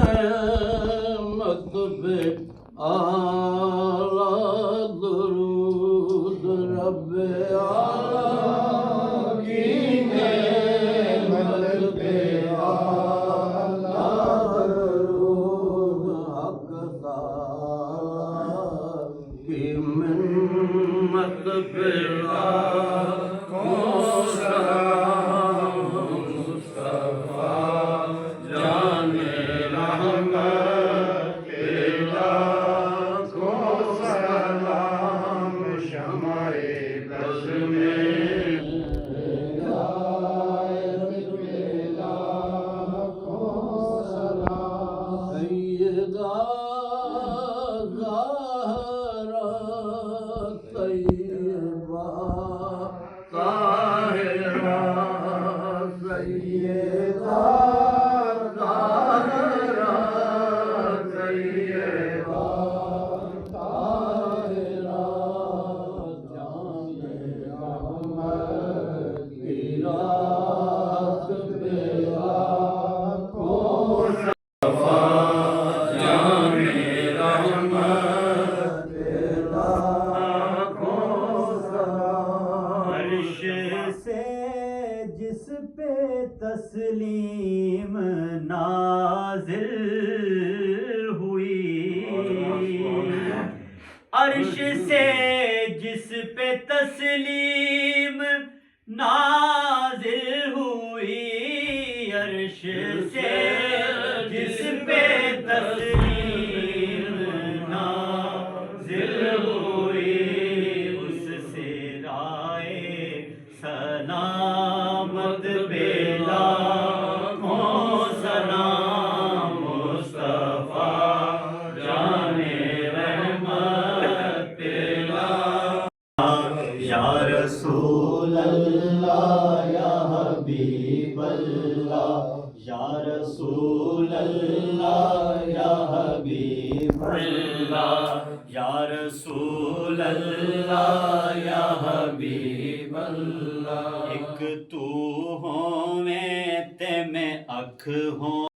नेमत पे आला दुरूद रब्बे आला की नेमत पे आला दुरूद हक ताला की मिन्नत पे जिस पे तस्लीम नाज़िल हुई, अर्श से जिस पे तस्लीम नाज़िल हुई, अर्श से जिस पे तस्लीम नाज़िल हुई, उससे राय सलामत बेला सलाम मुस्तफा जाने रहमत बेला। या रसूल अल्लाह या हबीब अल्लाह, या रसूल अल्लाह या हबीब अल्लाह, या रसूल अल्लाह या हबीब अल्लाह। एक तू होवे ते मैं अख हों,